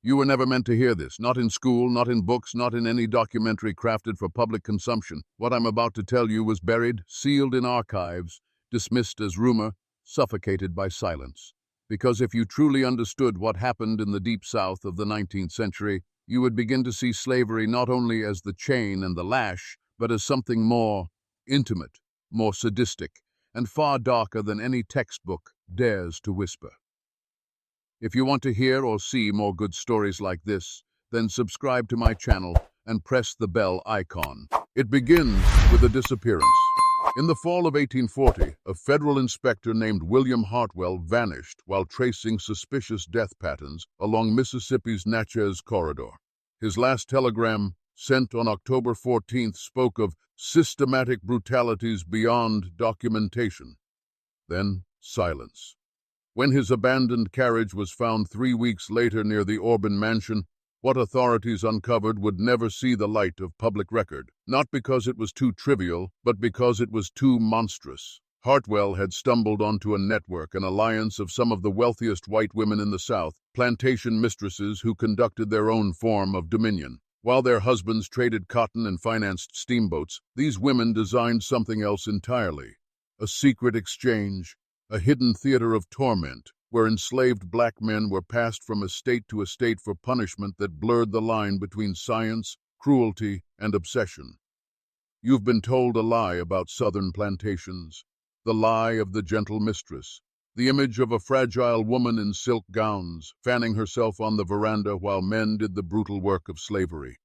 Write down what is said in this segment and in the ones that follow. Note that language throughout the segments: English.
You were never meant to hear this, not in school, not in books, not in any documentary crafted for public consumption. What I'm about to tell you was buried, sealed in archives, dismissed as rumor, suffocated by silence. Because if you truly understood what happened in the Deep South of the 19th century, you would begin to see slavery not only as the chain and the lash, but as something more intimate, more sadistic, and far darker than any textbook dares to whisper. If you want to hear or see more good stories like this, then subscribe to my channel and press the bell icon. It begins with a disappearance. In the fall of 1840, a federal inspector named William Hartwell vanished while tracing suspicious death patterns along Mississippi's Natchez corridor. His last telegram, sent on October 14th, spoke of systematic brutalities beyond documentation. Then silence. When his abandoned carriage was found 3 weeks later near the Orban mansion, what authorities uncovered would never see the light of public record, not because it was too trivial, but because it was too monstrous. Hartwell had stumbled onto a network, an alliance of some of the wealthiest white women in the South, plantation mistresses who conducted their own form of dominion. While their husbands traded cotton and financed steamboats, these women designed something else entirely. A secret exchange, a hidden theater of torment, where enslaved black men were passed from estate to estate for punishment that blurred the line between science, cruelty, and obsession. You've been told a lie about Southern plantations, the lie of the gentle mistress, the image of a fragile woman in silk gowns, fanning herself on the veranda while men did the brutal work of slavery.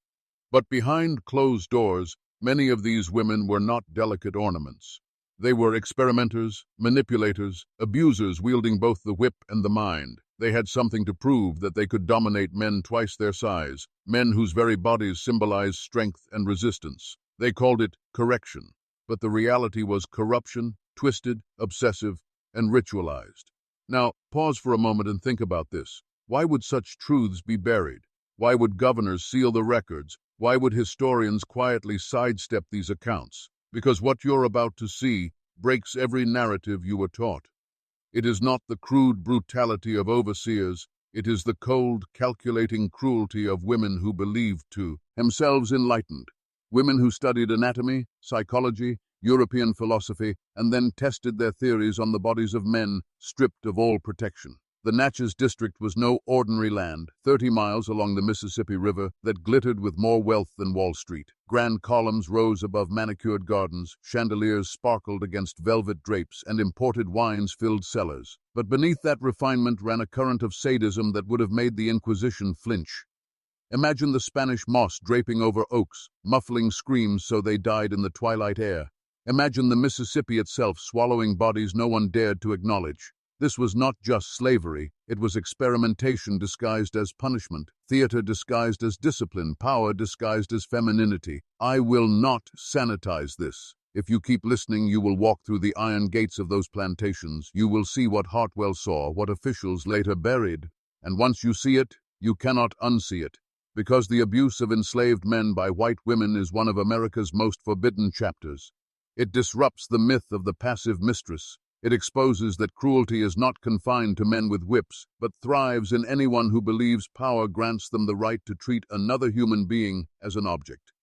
But behind closed doors, many of these women were not delicate ornaments. They were experimenters, manipulators, abusers wielding both the whip and the mind. They had something to prove, that they could dominate men twice their size, men whose very bodies symbolized strength and resistance. They called it correction, but the reality was corruption, twisted, obsessive, and ritualized. Now, pause for a moment and think about this. Why would such truths be buried? Why would governors seal the records? Why would historians quietly sidestep these accounts? Because what you're about to see breaks every narrative you were taught. It is not the crude brutality of overseers, it is the cold, calculating cruelty of women who believed to themselves enlightened, women who studied anatomy, psychology, European philosophy, and then tested their theories on the bodies of men stripped of all protection. The Natchez district was no ordinary land, 30 miles along the Mississippi River, that glittered with more wealth than Wall Street. Grand columns rose above manicured gardens, chandeliers sparkled against velvet drapes, and imported wines filled cellars. But beneath that refinement ran a current of sadism that would have made the Inquisition flinch. Imagine the Spanish moss draping over oaks, muffling screams so they died in the twilight air. Imagine the Mississippi itself swallowing bodies no one dared to acknowledge. This was not just slavery, it was experimentation disguised as punishment, theater disguised as discipline, power disguised as femininity. I will not sanitize this. If you keep listening, you will walk through the iron gates of those plantations. You will see what Hartwell saw, what officials later buried. And once you see it, you cannot unsee it. Because the abuse of enslaved men by white women is one of America's most forbidden chapters. It disrupts the myth of the passive mistress. It exposes that cruelty is not confined to men with whips, but thrives in anyone who believes power grants them the right to treat another human being as an object.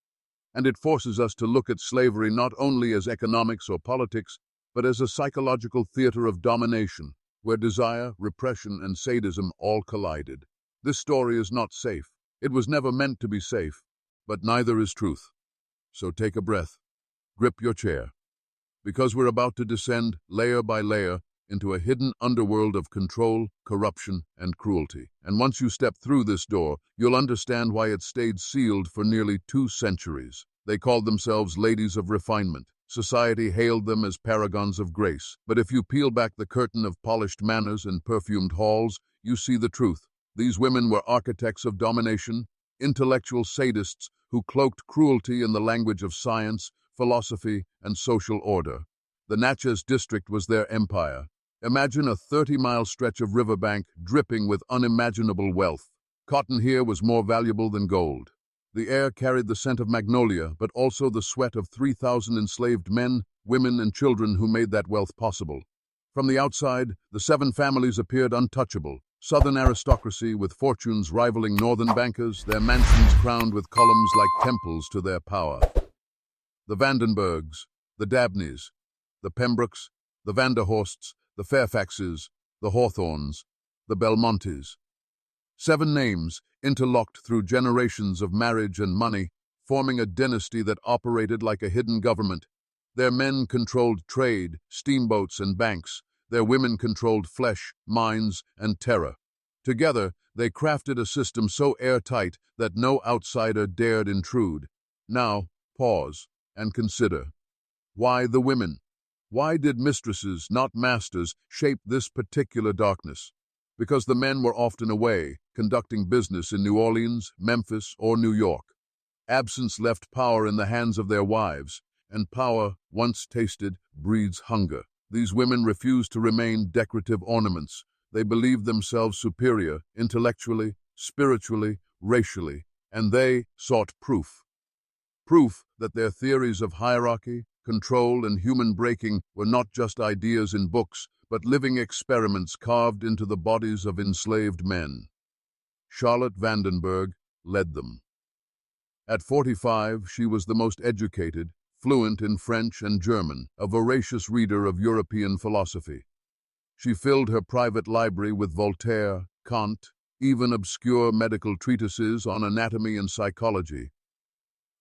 And it forces us to look at slavery not only as economics or politics, but as a psychological theater of domination, where desire, repression, and sadism all collided. This story is not safe. It was never meant to be safe, but neither is truth. So take a breath, grip your chair, because we're about to descend, layer by layer, into a hidden underworld of control, corruption, and cruelty. And once you step through this door, you'll understand why it stayed sealed for nearly 2 centuries. They called themselves ladies of refinement. Society hailed them as paragons of grace. But if you peel back the curtain of polished manners and perfumed halls, you see the truth. These women were architects of domination, intellectual sadists who cloaked cruelty in the language of science, philosophy, and social order. The Natchez district was their empire. Imagine a 30-mile stretch of riverbank dripping with unimaginable wealth. Cotton here was more valuable than gold. The air carried the scent of magnolia, but also the sweat of 3,000 enslaved men, women, and children who made that wealth possible. From the outside, the 7 families appeared untouchable, Southern aristocracy with fortunes rivaling northern bankers, their mansions crowned with columns like temples to their power. The Vandenbergs, the Dabneys, the Pembrokes, the Vanderhorsts, the Fairfaxes, the Hawthorns, the Belmontes. 7 names, interlocked through generations of marriage and money, forming a dynasty that operated like a hidden government. Their men controlled trade, steamboats, and banks. Their women controlled flesh, minds, and terror. Together, they crafted a system so airtight that no outsider dared intrude. Now, pause and consider. Why the women? Why did mistresses, not masters, shape this particular darkness? Because the men were often away, conducting business in New Orleans, Memphis, or New York. Absence left power in the hands of their wives, and power, once tasted, breeds hunger. These women refused to remain decorative ornaments. They believed themselves superior, intellectually, spiritually, racially, and they sought proof. Proof that their theories of hierarchy, control, and human breaking were not just ideas in books, but living experiments carved into the bodies of enslaved men. Charlotte Vandenberg led them. At 45, she was the most educated, fluent in French and German, a voracious reader of European philosophy. She filled her private library with Voltaire, Kant, even obscure medical treatises on anatomy and psychology.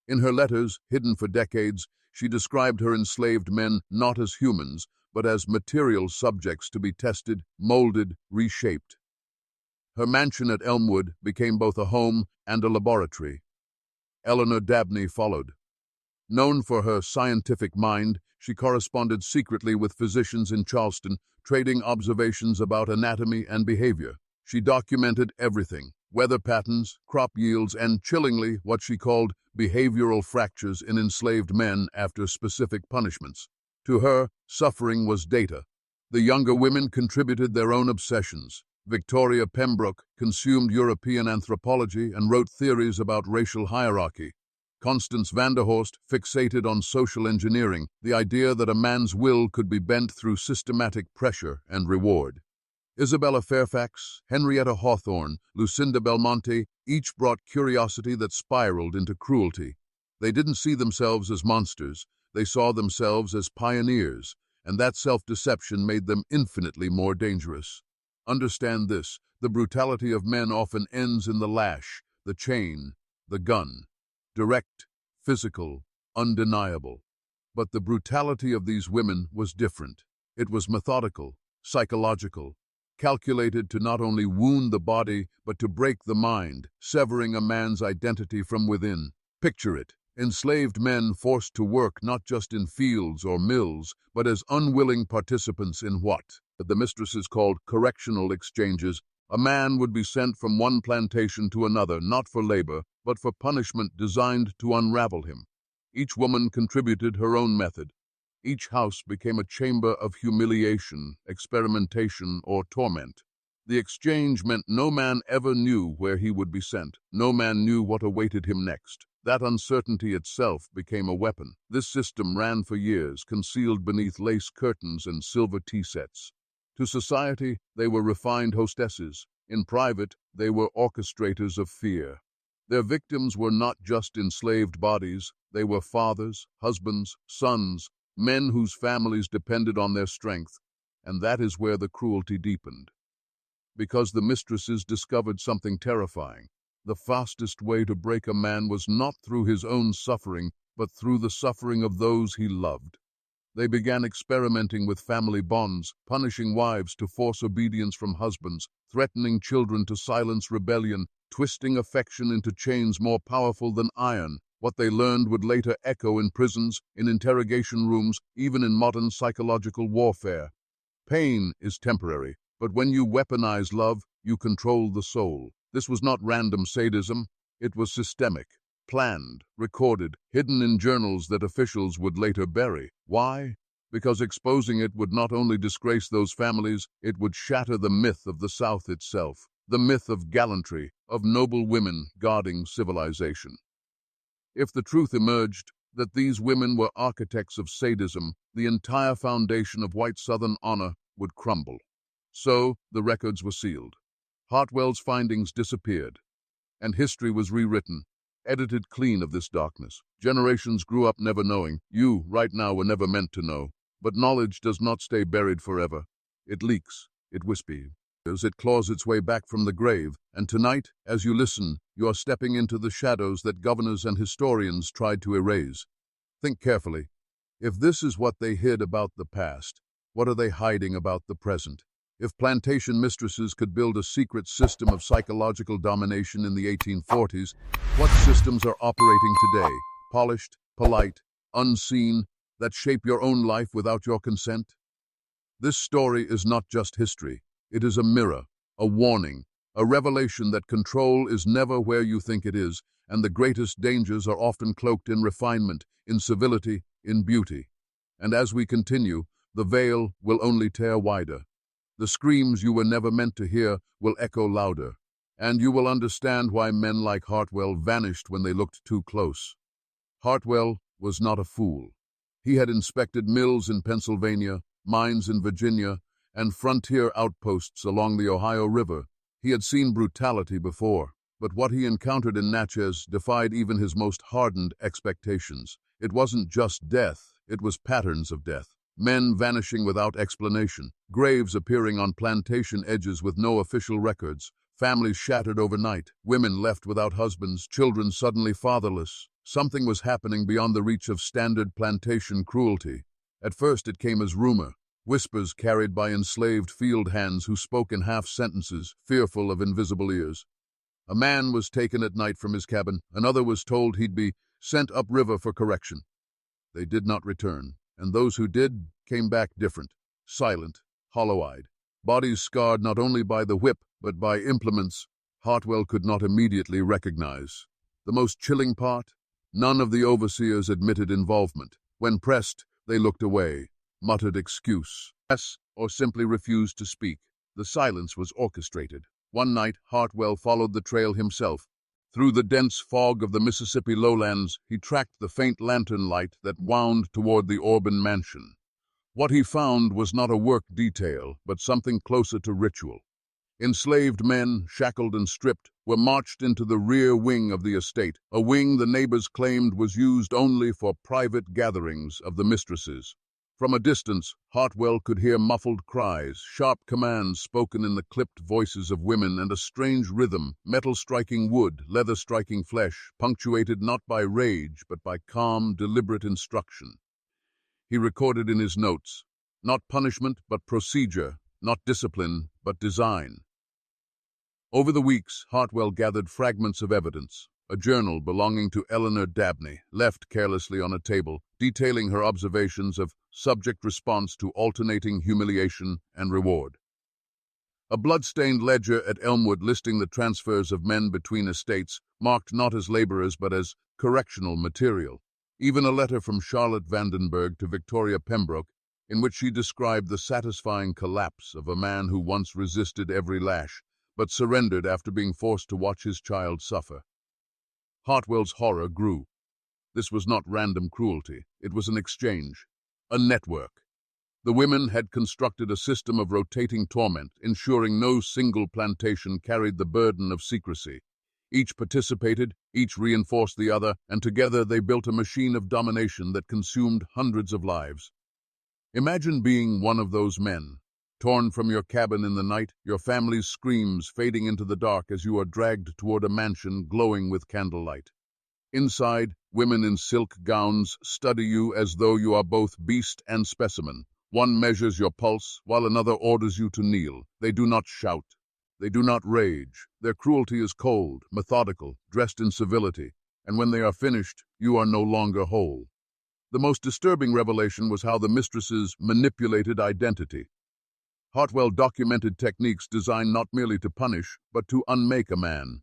In her letters, hidden for decades, she described her enslaved men not as humans, but as material subjects to be tested, molded, reshaped. Her mansion at Elmwood became both a home and a laboratory. Eleanor Dabney followed. Known for her scientific mind, she corresponded secretly with physicians in Charleston, trading observations about anatomy and behavior. She documented everything: weather patterns, crop yields, and, chillingly, what she called behavioral fractures in enslaved men after specific punishments. To her, suffering was data. The younger women contributed their own obsessions. Victoria Pembroke consumed European anthropology and wrote theories about racial hierarchy. Constance Vanderhorst fixated on social engineering, the idea that a man's will could be bent through systematic pressure and reward. Isabella Fairfax, Henrietta Hawthorne, Lucinda Belmonte each brought curiosity that spiraled into cruelty. They didn't see themselves as monsters, they saw themselves as pioneers, and that self-deception made them infinitely more dangerous. Understand this: the brutality of men often ends in the lash, the chain, the gun. Direct, physical, undeniable. But the brutality of these women was different. It was methodical, psychological, calculated to not only wound the body, but to break the mind, severing a man's identity from within. Picture it: enslaved men forced to work not just in fields or mills, but as unwilling participants in what the mistresses called correctional exchanges. A man would be sent from one plantation to another, not for labor, but for punishment designed to unravel him. Each woman contributed her own method. Each house became a chamber of humiliation, experimentation, or torment. The exchange meant no man ever knew where he would be sent. No man knew what awaited him next. That uncertainty itself became a weapon. This system ran for years, concealed beneath lace curtains and silver tea sets. To society, they were refined hostesses. In private, they were orchestrators of fear. Their victims were not just enslaved bodies. They were fathers, husbands, sons, men whose families depended on their strength. And that is where the cruelty deepened. Because the mistresses discovered something terrifying. The fastest way to break a man was not through his own suffering, but through the suffering of those he loved. They began experimenting with family bonds, punishing wives to force obedience from husbands, threatening children to silence rebellion, twisting affection into chains more powerful than iron. What they learned would later echo in prisons, in interrogation rooms, even in modern psychological warfare. Pain is temporary, but when you weaponize love, you control the soul. This was not random sadism, it was systemic. Planned, recorded, hidden in journals that officials would later bury. Why? Because exposing it would not only disgrace those families, it would shatter the myth of the South itself, the myth of gallantry, of noble women guarding civilization. If the truth emerged that these women were architects of sadism, the entire foundation of white Southern honor would crumble. So, the records were sealed. Hartwell's findings disappeared, and history was rewritten, edited clean of this darkness. Generations grew up never knowing. You, right now, were never meant to know. But knowledge does not stay buried forever. It leaks, it whispers, it claws its way back from the grave, and tonight, as you listen, you are stepping into the shadows that governors and historians tried to erase. Think carefully. If this is what they hid about the past, what are they hiding about the present? If plantation mistresses could build a secret system of psychological domination in the 1840s, what systems are operating today, polished, polite, unseen, that shape your own life without your consent? This story is not just history. It is a mirror, a warning, a revelation that control is never where you think it is, and the greatest dangers are often cloaked in refinement, in civility, in beauty. And as we continue, the veil will only tear wider. The screams you were never meant to hear will echo louder, and you will understand why men like Hartwell vanished when they looked too close. Hartwell was not a fool. He had inspected mills in Pennsylvania, mines in Virginia, and frontier outposts along the Ohio River. He had seen brutality before, but what he encountered in Natchez defied even his most hardened expectations. It wasn't just death, it was patterns of death. Men vanishing without explanation, graves appearing on plantation edges with no official records, families shattered overnight, women left without husbands, children suddenly fatherless. Something was happening beyond the reach of standard plantation cruelty. At first it came as rumor, whispers carried by enslaved field hands who spoke in half-sentences, fearful of invisible ears. A man was taken at night from his cabin, another was told he'd be sent upriver for correction. They did not return, and those who did came back different, silent, hollow-eyed, bodies scarred not only by the whip, but by implements Hartwell could not immediately recognize. The most chilling part? None of the overseers admitted involvement. When pressed, they looked away, muttered excuse, or simply refused to speak. The silence was orchestrated. One night, Hartwell followed the trail himself. Through the dense fog of the Mississippi lowlands, he tracked the faint lantern light that wound toward the Orban mansion. What he found was not a work detail, but something closer to ritual. Enslaved men, shackled and stripped, were marched into the rear wing of the estate, a wing the neighbors claimed was used only for private gatherings of the mistresses. From a distance, Hartwell could hear muffled cries, sharp commands spoken in the clipped voices of women, and a strange rhythm, metal striking wood, leather striking flesh, punctuated not by rage, but by calm, deliberate instruction. He recorded in his notes, not punishment, but procedure, not discipline, but design. Over the weeks, Hartwell gathered fragments of evidence, a journal belonging to Eleanor Dabney, left carelessly on a table, detailing her observations of subject response to alternating humiliation and reward. A blood-stained ledger at Elmwood listing the transfers of men between estates, marked not as laborers but as correctional material. Even a letter from Charlotte Vandenberg to Victoria Pembroke, in which she described the satisfying collapse of a man who once resisted every lash, but surrendered after being forced to watch his child suffer. Hartwell's horror grew. This was not random cruelty. It was an exchange, a network. The women had constructed a system of rotating torment, ensuring no single plantation carried the burden of secrecy. Each participated, each reinforced the other, and together they built a machine of domination that consumed hundreds of lives. Imagine being one of those men, torn from your cabin in the night, your family's screams fading into the dark as you are dragged toward a mansion glowing with candlelight. Inside, women in silk gowns study you as though you are both beast and specimen. One measures your pulse, while another orders you to kneel. They do not shout. They do not rage. Their cruelty is cold, methodical, dressed in civility, and when they are finished, you are no longer whole. The most disturbing revelation was how the mistresses manipulated identity. Hartwell documented techniques designed not merely to punish, but to unmake a man.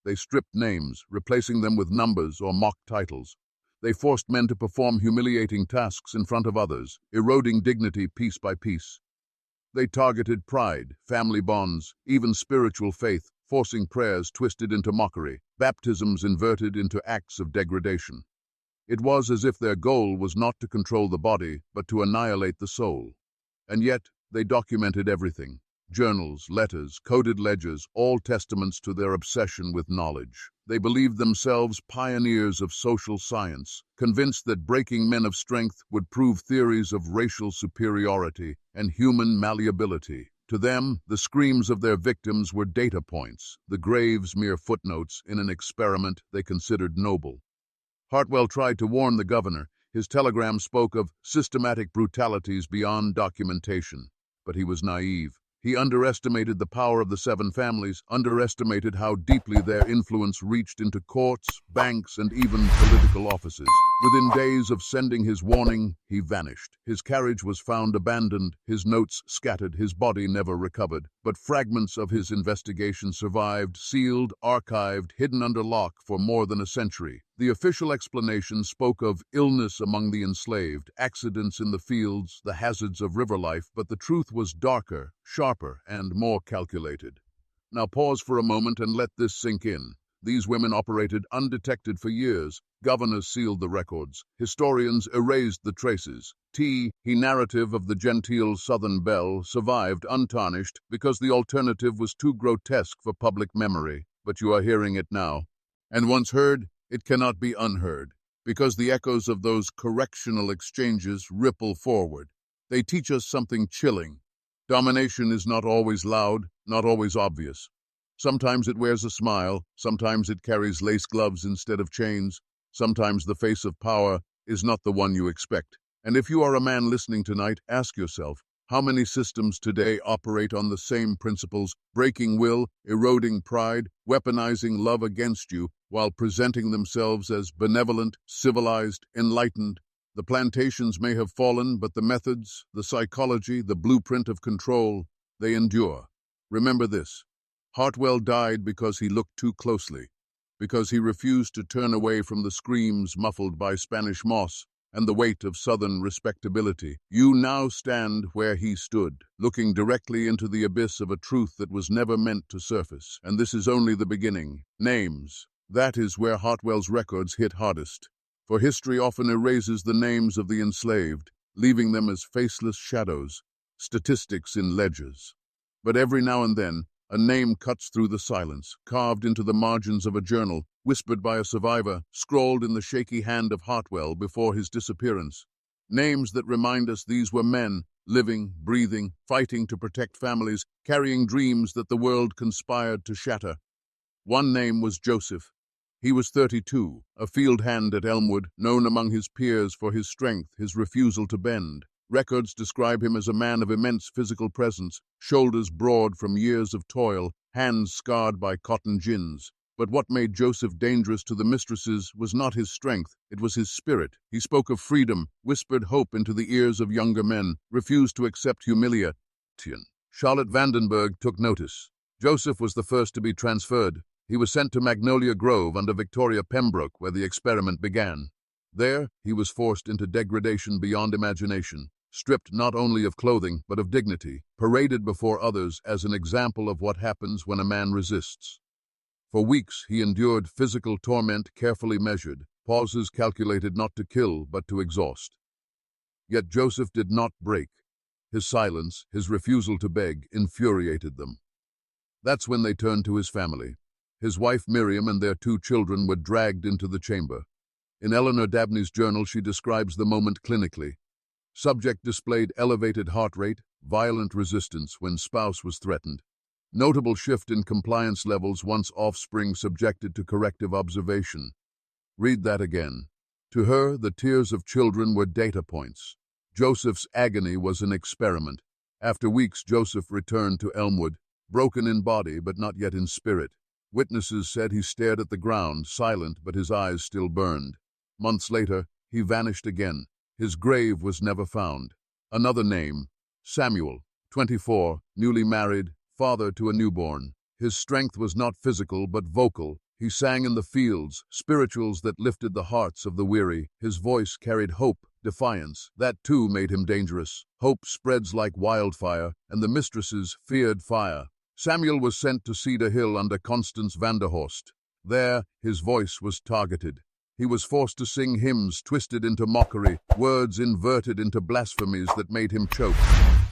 They stripped names, replacing them with numbers or mock titles. They forced men to perform humiliating tasks in front of others, eroding dignity piece by piece. They targeted pride, family bonds, even spiritual faith, forcing prayers twisted into mockery, baptisms inverted into acts of degradation. It was as if their goal was not to control the body, but to annihilate the soul. And yet, they documented everything. Journals, letters, coded ledgers, all testaments to their obsession with knowledge. They believed themselves pioneers of social science, convinced that breaking men of strength would prove theories of racial superiority and human malleability. To them, the screams of their victims were data points, the graves mere footnotes in an experiment they considered noble. Hartwell tried to warn the governor. His telegram spoke of systematic brutalities beyond documentation, but he was naive. He underestimated the power of the seven families, underestimated how deeply their influence reached into courts, banks, and even political offices. Within days of sending his warning, he vanished. His carriage was found abandoned, his notes scattered, his body never recovered. But fragments of his investigation survived, sealed, archived, hidden under lock for more than a century. The official explanation spoke of illness among the enslaved, accidents in the fields, the hazards of river life, but the truth was darker, sharper, and more calculated. Now pause for a moment and let this sink in. These women operated undetected for years. Governors sealed the records. Historians erased the traces. The narrative of the genteel Southern belle survived untarnished because the alternative was too grotesque for public memory. But you are hearing it now. And once heard, it cannot be unheard, because the echoes of those correctional exchanges ripple forward. They teach us something chilling. Domination is not always loud, not always obvious. Sometimes it wears a smile, sometimes it carries lace gloves instead of chains, sometimes the face of power is not the one you expect. And if you are a man listening tonight, ask yourself, how many systems today operate on the same principles, breaking will, eroding pride, weaponizing love against you, while presenting themselves as benevolent, civilized, enlightened? The plantations may have fallen, but the methods, the psychology, the blueprint of control, they endure. Remember this. Hartwell died because he looked too closely, because he refused to turn away from the screams muffled by Spanish moss and the weight of Southern respectability. You now stand where he stood, looking directly into the abyss of a truth that was never meant to surface. And this is only the beginning. Names. That is where Hartwell's records hit hardest. For history often erases the names of the enslaved, leaving them as faceless shadows, statistics in ledgers. But every now and then, a name cuts through the silence, carved into the margins of a journal, whispered by a survivor, scrawled in the shaky hand of Hartwell before his disappearance. Names that remind us these were men, living, breathing, fighting to protect families, carrying dreams that the world conspired to shatter. One name was Joseph. He was 32, a field hand at Elmwood, known among his peers for his strength, his refusal to bend. Records describe him as a man of immense physical presence, shoulders broad from years of toil, hands scarred by cotton gins. But what made Joseph dangerous to the mistresses was not his strength, it was his spirit. He spoke of freedom, whispered hope into the ears of younger men, refused to accept humiliation. Charlotte Vandenberg took notice. Joseph was the first to be transferred. He was sent to Magnolia Grove under Victoria Pembroke, where the experiment began. There, he was forced into degradation beyond imagination, stripped not only of clothing, but of dignity, paraded before others as an example of what happens when a man resists. For weeks, he endured physical torment carefully measured, pauses calculated not to kill, but to exhaust. Yet Joseph did not break. His silence, his refusal to beg, infuriated them. That's when they turned to his family. His wife Miriam and their 2 children were dragged into the chamber. In Eleanor Dabney's journal, she describes the moment clinically. Subject displayed elevated heart rate, violent resistance when spouse was threatened. Notable shift in compliance levels once offspring subjected to corrective observation. Read that again. To her, the tears of children were data points. Joseph's agony was an experiment. After weeks, Joseph returned to Elmwood, broken in body but not yet in spirit. Witnesses said he stared at the ground, silent, but his eyes still burned. Months later, he vanished again. His grave was never found. Another name, Samuel, 24, newly married, father to a newborn. His strength was not physical but vocal. He sang in the fields, spirituals that lifted the hearts of the weary. His voice carried hope, defiance. That too made him dangerous. Hope spreads like wildfire, and the mistresses feared fire. Samuel was sent to Cedar Hill under Constance Vanderhorst. There, his voice was targeted. He was forced to sing hymns twisted into mockery, words inverted into blasphemies that made him choke.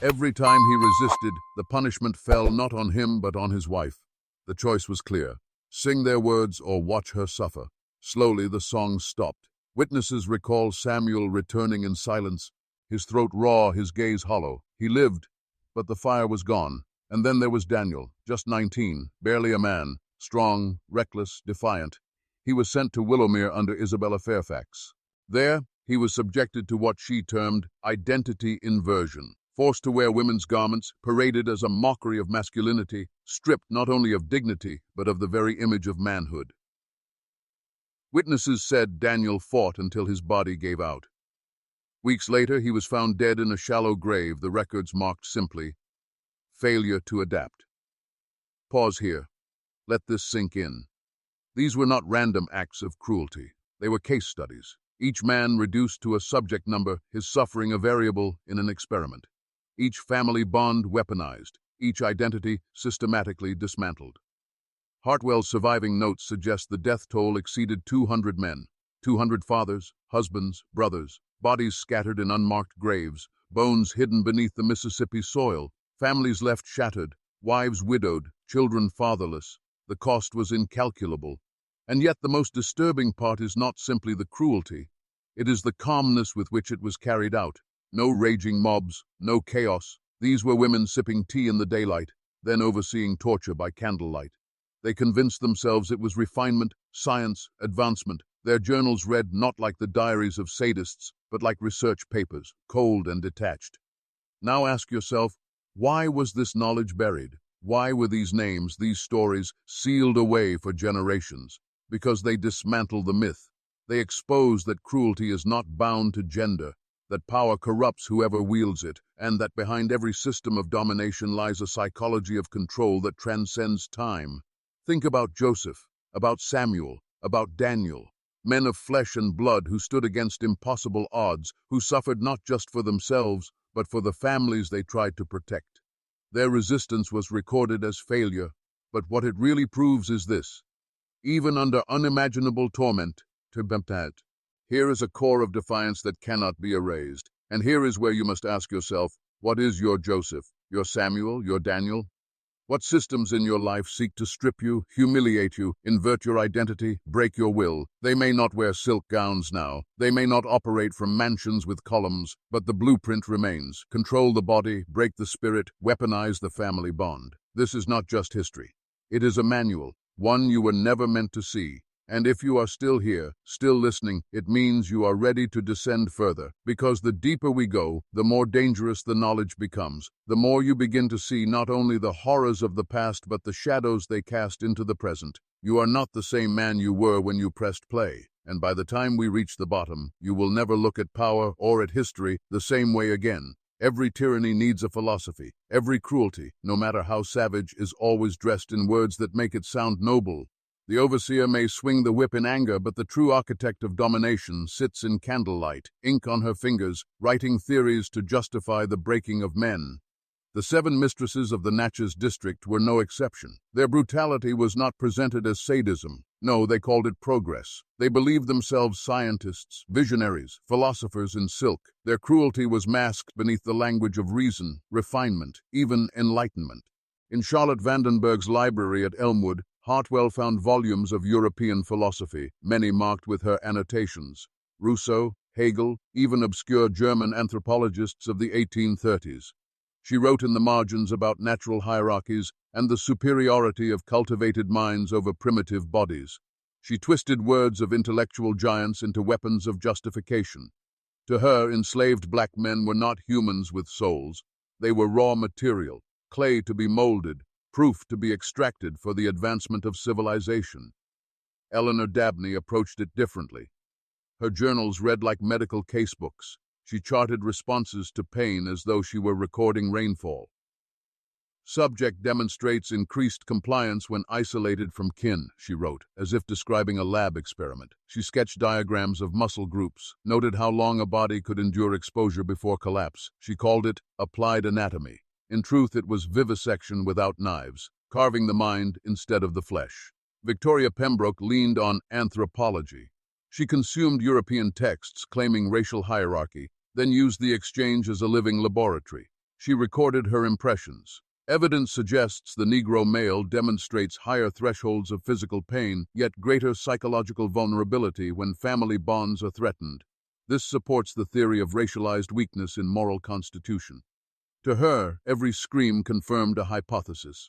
Every time he resisted, the punishment fell not on him but on his wife. The choice was clear: sing their words or watch her suffer. Slowly the song stopped. Witnesses recall Samuel returning in silence, his throat raw, his gaze hollow. He lived, but the fire was gone. And then there was Daniel, just 19, barely a man, strong, reckless, defiant. He was sent to Willowmere under Isabella Fairfax. There, he was subjected to what she termed identity inversion, forced to wear women's garments, paraded as a mockery of masculinity, stripped not only of dignity, but of the very image of manhood. Witnesses said Daniel fought until his body gave out. Weeks later, he was found dead in a shallow grave, the records marked simply, "Failure to adapt." Pause here. Let this sink in. These were not random acts of cruelty. They were case studies. Each man reduced to a subject number, his suffering a variable in an experiment. Each family bond weaponized, each identity systematically dismantled. Hartwell's surviving notes suggest the death toll exceeded 200 men, 200 fathers, husbands, brothers, bodies scattered in unmarked graves, bones hidden beneath the Mississippi soil, families left shattered, wives widowed, children fatherless. The cost was incalculable. And yet the most disturbing part is not simply the cruelty. It is the calmness with which it was carried out. No raging mobs, no chaos. These were women sipping tea in the daylight, then overseeing torture by candlelight. They convinced themselves it was refinement, science, advancement. Their journals read not like the diaries of sadists, but like research papers, cold and detached. Now ask yourself, why was this knowledge buried? Why were these names, these stories, sealed away for generations? Because they dismantle the myth. They expose that cruelty is not bound to gender, that power corrupts whoever wields it, and that behind every system of domination lies a psychology of control that transcends time. Think about Joseph, about Samuel, about Daniel, men of flesh and blood who stood against impossible odds, who suffered not just for themselves, but for the families they tried to protect. Their resistance was recorded as failure, but what it really proves is this: even under unimaginable torment, here is a core of defiance that cannot be erased. And here is where you must ask yourself, what is your Joseph, your Samuel, your Daniel? What systems in your life seek to strip you, humiliate you, invert your identity, break your will? They may not wear silk gowns now. They may not operate from mansions with columns, but the blueprint remains. Control the body, break the spirit, weaponize the family bond. This is not just history. It is a manual, one you were never meant to see. And if you are still here, still listening, it means you are ready to descend further. Because the deeper we go, the more dangerous the knowledge becomes. The more you begin to see not only the horrors of the past, but the shadows they cast into the present. You are not the same man you were when you pressed play. And by the time we reach the bottom, you will never look at power or at history the same way again. Every tyranny needs a philosophy. Every cruelty, no matter how savage, is always dressed in words that make it sound noble. The overseer may swing the whip in anger, but the true architect of domination sits in candlelight, ink on her fingers, writing theories to justify the breaking of men. The 7 mistresses of the Natchez district were no exception. Their brutality was not presented as sadism. No, they called it progress. They believed themselves scientists, visionaries, philosophers in silk. Their cruelty was masked beneath the language of reason, refinement, even enlightenment. In Charlotte Vandenberg's library at Elmwood, Hartwell found volumes of European philosophy, many marked with her annotations. Rousseau, Hegel, even obscure German anthropologists of the 1830s. She wrote in the margins about natural hierarchies and the superiority of cultivated minds over primitive bodies. She twisted words of intellectual giants into weapons of justification. To her, enslaved black men were not humans with souls. They were raw material, clay to be molded, proof to be extracted for the advancement of civilization. Eleanor Dabney approached it differently. Her journals read like medical casebooks. She charted responses to pain as though she were recording rainfall. Subject demonstrates increased compliance when isolated from kin, she wrote, as if describing a lab experiment. She sketched diagrams of muscle groups, noted how long a body could endure exposure before collapse. She called it applied anatomy. In truth, it was vivisection without knives, carving the mind instead of the flesh. Victoria Pembroke leaned on anthropology. She consumed European texts claiming racial hierarchy, then used the exchange as a living laboratory. She recorded her impressions. Evidence suggests the Negro male demonstrates higher thresholds of physical pain, yet greater psychological vulnerability when family bonds are threatened. This supports the theory of racialized weakness in moral constitution. To her, every scream confirmed a hypothesis.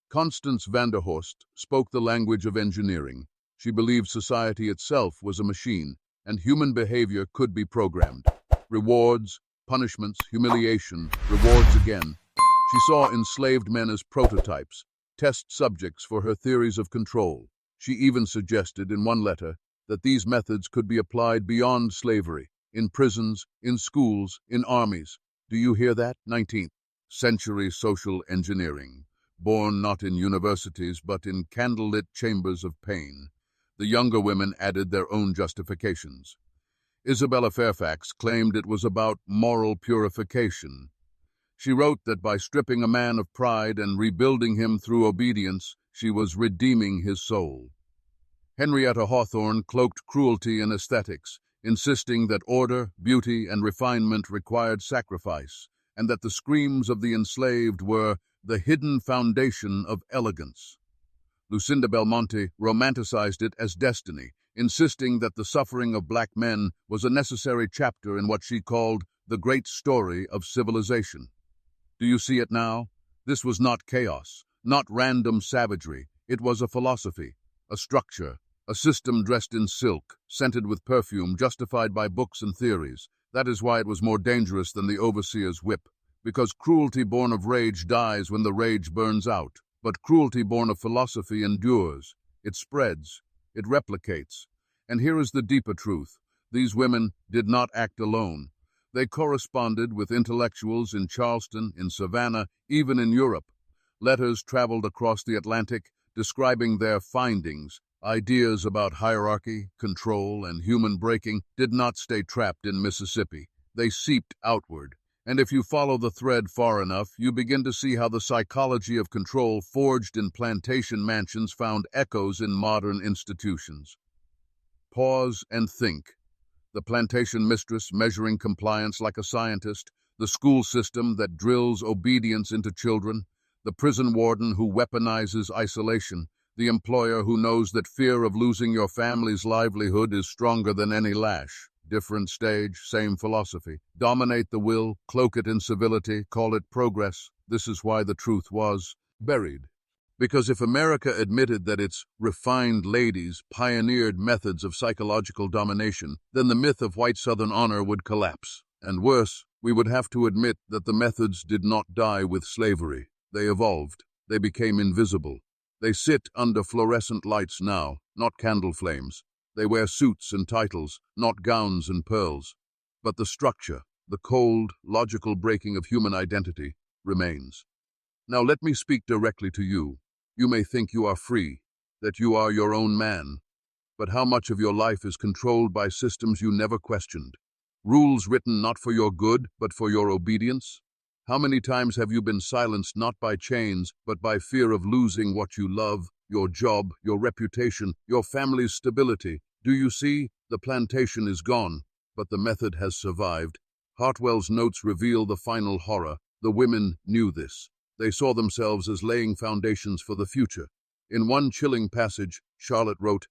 Constance Vanderhorst spoke the language of engineering. She believed society itself was a machine, and human behavior could be programmed. Rewards, punishments, humiliation, rewards again. She saw enslaved men as prototypes, test subjects for her theories of control. She even suggested in one letter that these methods could be applied beyond slavery, in prisons, in schools, in armies. Do you hear that? 19th century social engineering, born not in universities but in candlelit chambers of pain. The younger women added their own justifications. Isabella Fairfax claimed it was about moral purification. She wrote that by stripping a man of pride and rebuilding him through obedience, she was redeeming his soul. Henrietta Hawthorne cloaked cruelty in aesthetics, insisting that order, beauty, and refinement required sacrifice, and that the screams of the enslaved were the hidden foundation of elegance. Lucinda Belmonte romanticized it as destiny, insisting that the suffering of black men was a necessary chapter in what she called the great story of civilization. Do you see it now? This was not chaos, not random savagery. It was a philosophy, a structure, a system dressed in silk, scented with perfume, justified by books and theories. That is why it was more dangerous than the overseer's whip, because cruelty born of rage dies when the rage burns out. But cruelty born of philosophy endures. It spreads. It replicates. And here is the deeper truth. These women did not act alone. They corresponded with intellectuals in Charleston, in Savannah, even in Europe. Letters traveled across the Atlantic, describing their findings. Ideas about hierarchy, control, and human breaking did not stay trapped in Mississippi. They seeped outward. And if you follow the thread far enough, you begin to see how the psychology of control forged in plantation mansions found echoes in modern institutions. Pause and think. The plantation mistress measuring compliance like a scientist, the school system that drills obedience into children, the prison warden who weaponizes isolation, the employer who knows that fear of losing your family's livelihood is stronger than any lash. Different stage, same philosophy. Dominate the will, cloak it in civility, call it progress. This is why the truth was buried. Because if America admitted that its refined ladies pioneered methods of psychological domination, then the myth of white Southern honor would collapse. And worse, we would have to admit that the methods did not die with slavery. They evolved. They became invisible. They sit under fluorescent lights now, not candle flames. They wear suits and titles, not gowns and pearls. But the structure, the cold, logical breaking of human identity, remains. Now let me speak directly to you. You may think you are free, that you are your own man. But how much of your life is controlled by systems you never questioned? Rules written not for your good, but for your obedience? How many times have you been silenced not by chains, but by fear of losing what you love, your job, your reputation, your family's stability? Do you see? The plantation is gone, but the method has survived. Hartwell's notes reveal the final horror. The women knew this. They saw themselves as laying foundations for the future. In one chilling passage, Charlotte wrote,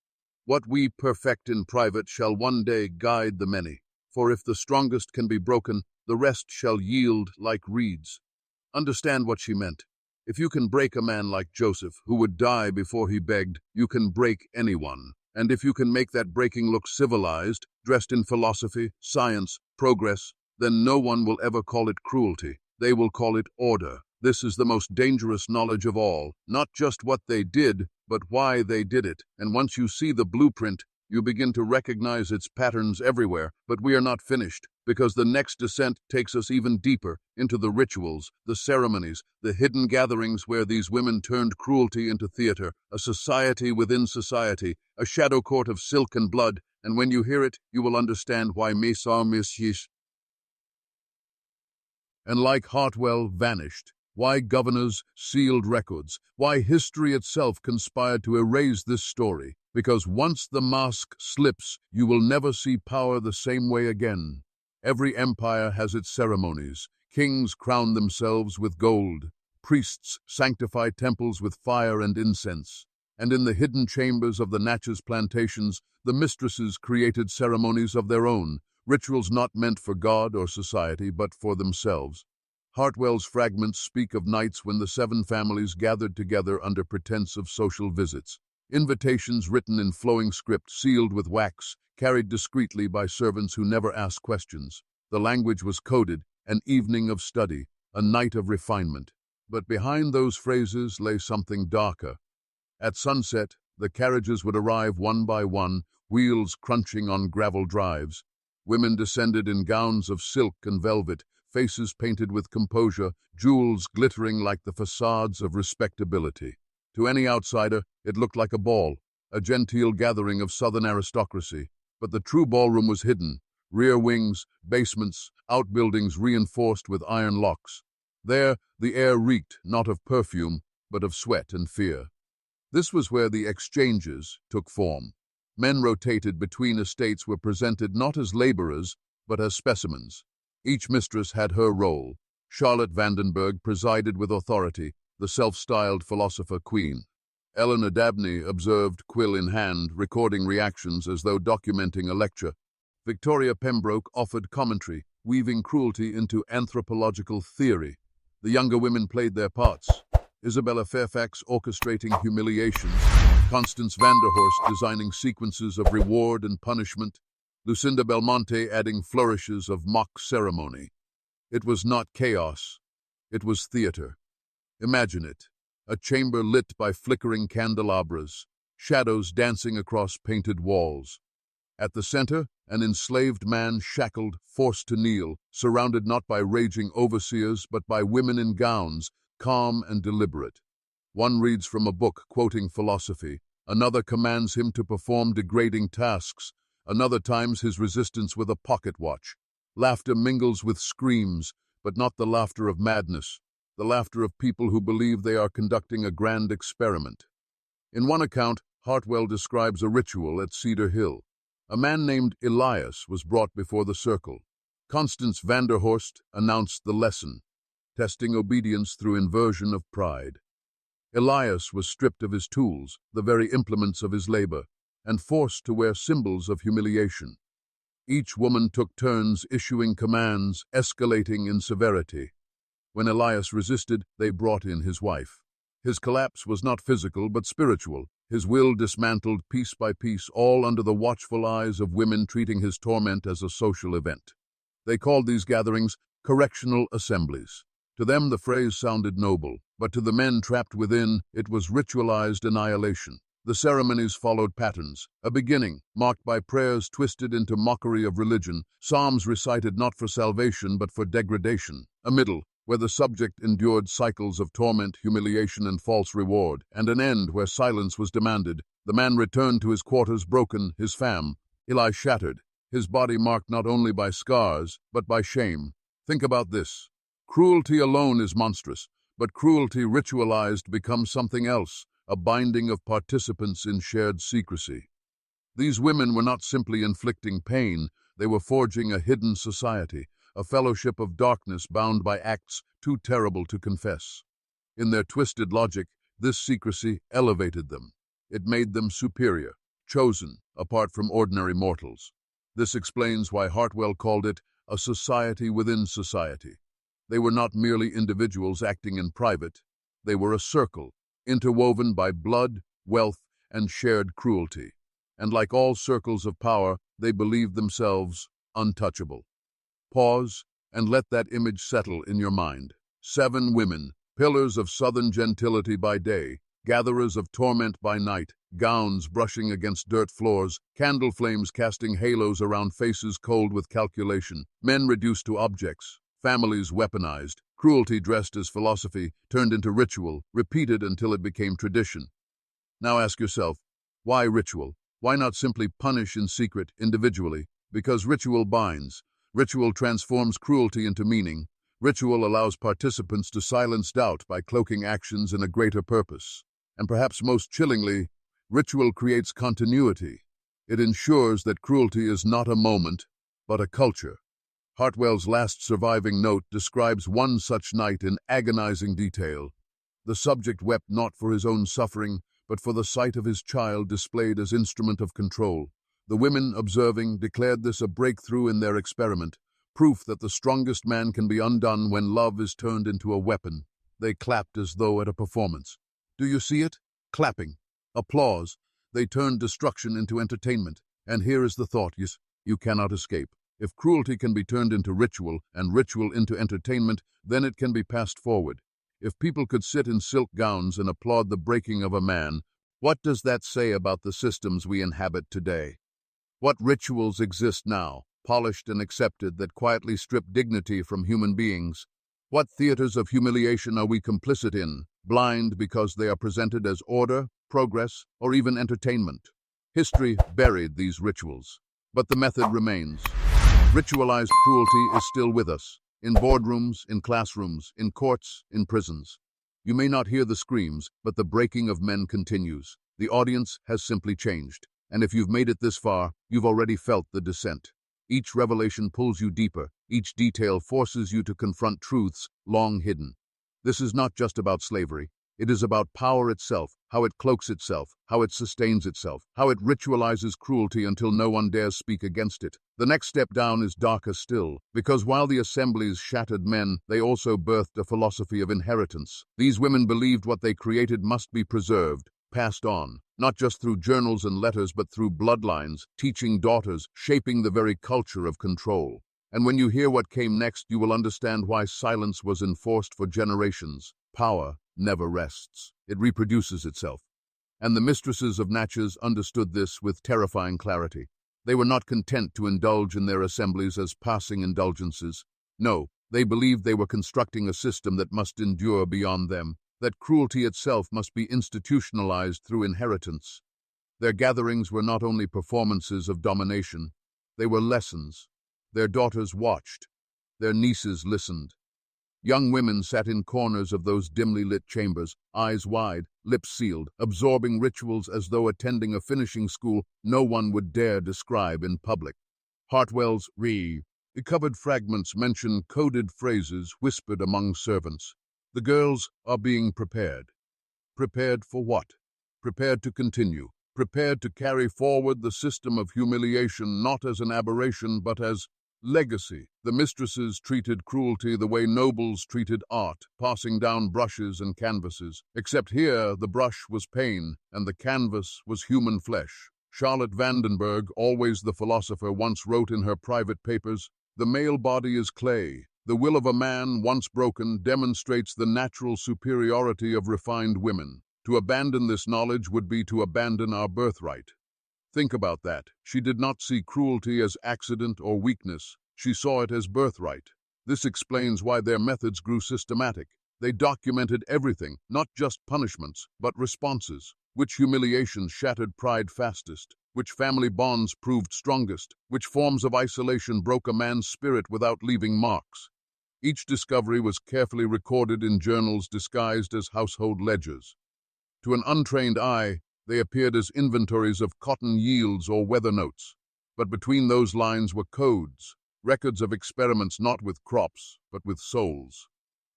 "What we perfect in private shall one day guide the many. For if the strongest can be broken, the rest shall yield like reeds." Understand what she meant. If you can break a man like Joseph, who would die before he begged, you can break anyone. And if you can make that breaking look civilized, dressed in philosophy, science, progress, then no one will ever call it cruelty. They will call it order. This is the most dangerous knowledge of all, not just what they did, but why they did it. And once you see the blueprint, you begin to recognize its patterns everywhere. But we are not finished, because the next descent takes us even deeper into the rituals, the ceremonies, the hidden gatherings where these women turned cruelty into theater, a society within society, a shadow court of silk and blood. And when you hear it, you will understand why Mistresses and like Hartwell vanished. Why governors sealed records, why history itself conspired to erase this story. Because once the mask slips, you will never see power the same way again. Every empire has its ceremonies. Kings crown themselves with gold. Priests sanctify temples with fire and incense. And in the hidden chambers of the Natchez plantations, the mistresses created ceremonies of their own, rituals not meant for God or society, but for themselves. Hartwell's fragments speak of nights when the 7 families gathered together under pretense of social visits. Invitations written in flowing script, sealed with wax, carried discreetly by servants who never asked questions. The language was coded, an evening of study, a night of refinement. But behind those phrases lay something darker. At sunset, the carriages would arrive one by one, wheels crunching on gravel drives. Women descended in gowns of silk and velvet, faces painted with composure, jewels glittering like the facades of respectability. To any outsider, it looked like a ball, a genteel gathering of southern aristocracy. But the true ballroom was hidden. Rear wings, basements, outbuildings reinforced with iron locks. There, the air reeked not of perfume, but of sweat and fear. This was where the exchanges took form. Men rotated between estates, were presented not as laborers, but as specimens. Each mistress had her role. Charlotte Vandenberg presided with authority, the self-styled philosopher queen. Eleanor Dabney observed, quill in hand, recording reactions as though documenting a lecture. Victoria Pembroke offered commentary, weaving cruelty into anthropological theory. The younger women played their parts. Isabella Fairfax orchestrating humiliations, Constance Vanderhorst designing sequences of reward and punishment, Lucinda Belmonte adding flourishes of mock ceremony. It was not chaos, it was theater. Imagine it, a chamber lit by flickering candelabras, shadows dancing across painted walls. At the center, an enslaved man shackled, forced to kneel, surrounded not by raging overseers but by women in gowns, calm and deliberate. One reads from a book quoting philosophy, another commands him to perform degrading tasks, another times his resistance with a pocket watch. Laughter mingles with screams, but not the laughter of madness, the laughter of people who believe they are conducting a grand experiment. In one account, Hartwell describes a ritual at Cedar Hill. A man named Elias was brought before the circle. Constance Vanderhorst announced the lesson, testing obedience through inversion of pride. Elias was stripped of his tools, the very implements of his labor, and forced to wear symbols of humiliation. Each woman took turns issuing commands, escalating in severity. When Elias resisted, they brought in his wife. His collapse was not physical but spiritual, his will dismantled piece by piece, all under the watchful eyes of women treating his torment as a social event. They called these gatherings correctional assemblies. To them the phrase sounded noble, but to the men trapped within, it was ritualized annihilation. The ceremonies followed patterns, a beginning, marked by prayers twisted into mockery of religion, psalms recited not for salvation but for degradation, a middle, where the subject endured cycles of torment, humiliation, and false reward, and an end where silence was demanded. The man returned to his quarters broken, his fam, Eli shattered, his body marked not only by scars, but by shame. Think about this. Cruelty alone is monstrous, but cruelty ritualized becomes something else, a binding of participants in shared secrecy. These women were not simply inflicting pain, they were forging a hidden society, a fellowship of darkness bound by acts too terrible to confess. In their twisted logic, this secrecy elevated them. It made them superior, chosen, apart from ordinary mortals. This explains why Hartwell called it a society within society. They were not merely individuals acting in private, they were a circle, interwoven by blood, wealth, and shared cruelty. And like all circles of power, they believed themselves untouchable. Pause and let that image settle in your mind. 7 women, pillars of southern gentility by day, gatherers of torment by night, gowns brushing against dirt floors, candle flames casting halos around faces cold with calculation, men reduced to objects, families weaponized, cruelty dressed as philosophy, turned into ritual, repeated until it became tradition. Now ask yourself, why ritual? Why not simply punish in secret, individually? Because ritual binds. Ritual transforms cruelty into meaning. Ritual allows participants to silence doubt by cloaking actions in a greater purpose. And perhaps most chillingly, Ritual creates continuity. It ensures that cruelty is not a moment, but a culture. Hartwell's last surviving note describes one such night in agonizing detail. The subject wept not for his own suffering, but for the sight of his child displayed as instrument of control. The women, observing, declared this a breakthrough in their experiment, proof that the strongest man can be undone when love is turned into a weapon. They clapped as though at a performance. Do you see it? Clapping. Applause. They turned destruction into entertainment. And here is the thought, yes, you cannot escape. If cruelty can be turned into ritual, and ritual into entertainment, then it can be passed forward. If people could sit in silk gowns and applaud the breaking of a man, what does that say about the systems we inhabit today? What rituals exist now, polished and accepted, that quietly strip dignity from human beings? What theaters of humiliation are we complicit in, blind because they are presented as order, progress, or even entertainment? History buried these rituals, but the method remains. Ritualized cruelty is still with us, in boardrooms, in classrooms, in courts, in prisons. You may not hear the screams, but the breaking of men continues. The audience has simply changed, and if you've made it this far, you've already felt the descent. Each revelation pulls you deeper, each detail forces you to confront truths long hidden. This is not just about slavery. It is about power itself, how it cloaks itself, how it sustains itself, how it ritualizes cruelty until no one dares speak against it. The next step down is darker still, because while the Assemblies shattered men, they also birthed a philosophy of inheritance. These women believed what they created must be preserved, passed on, not just through journals and letters, but through bloodlines, teaching daughters, shaping the very culture of control. And when you hear what came next, you will understand why silence was enforced for generations. Power never rests. It reproduces itself. And the Mistresses of Natchez understood this with terrifying clarity. They were not content to indulge in their assemblies as passing indulgences. No, they believed they were constructing a system that must endure beyond them, that cruelty itself must be institutionalized through inheritance. Their gatherings were not only performances of domination, they were lessons. Their daughters watched. Their nieces listened. Young women sat in corners of those dimly lit chambers, eyes wide, lips sealed, absorbing rituals as though attending a finishing school no one would dare describe in public. Hartwell's recovered fragments mention coded phrases whispered among servants. The girls are being prepared. Prepared for what? Prepared to continue. Prepared to carry forward the system of humiliation not as an aberration but as legacy. The mistresses treated cruelty the way nobles treated art, passing down brushes and canvases. Except here, the brush was pain, and the canvas was human flesh. Charlotte Vandenberg, always the philosopher, once wrote in her private papers, "The male body is clay. The will of a man, once broken, demonstrates the natural superiority of refined women. To abandon this knowledge would be to abandon our birthright." Think about that. She did not see cruelty as accident or weakness. She saw it as birthright. This explains why their methods grew systematic. They documented everything, not just punishments, but responses. Which humiliations shattered pride fastest? Which family bonds proved strongest? Which forms of isolation broke a man's spirit without leaving marks? Each discovery was carefully recorded in journals disguised as household ledgers. To an untrained eye, they appeared as inventories of cotton yields or weather notes. But between those lines were codes, records of experiments not with crops, but with souls.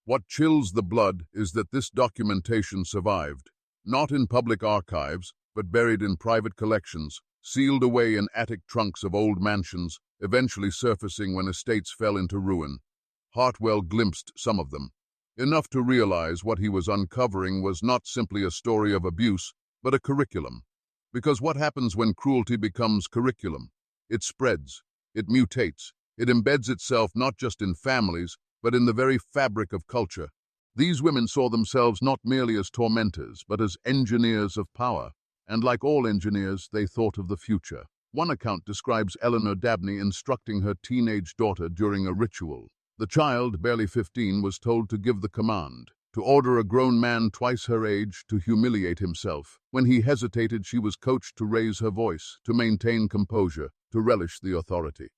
What chills the blood is that this documentation survived, not in public archives, but buried in private collections, sealed away in attic trunks of old mansions, eventually surfacing when estates fell into ruin. Hartwell glimpsed some of them, enough to realize what he was uncovering was not simply a story of abuse, but a curriculum. Because what happens when cruelty becomes curriculum? It spreads, it mutates, it embeds itself not just in families, but in the very fabric of culture. These women saw themselves not merely as tormentors, but as engineers of power. And like all engineers, they thought of the future. One account describes Eleanor Dabney instructing her teenage daughter during a ritual. The child, barely 15, was told to give the command, to order a grown man twice her age to humiliate himself. When he hesitated, she was coached to raise her voice, to maintain composure, to relish the authority.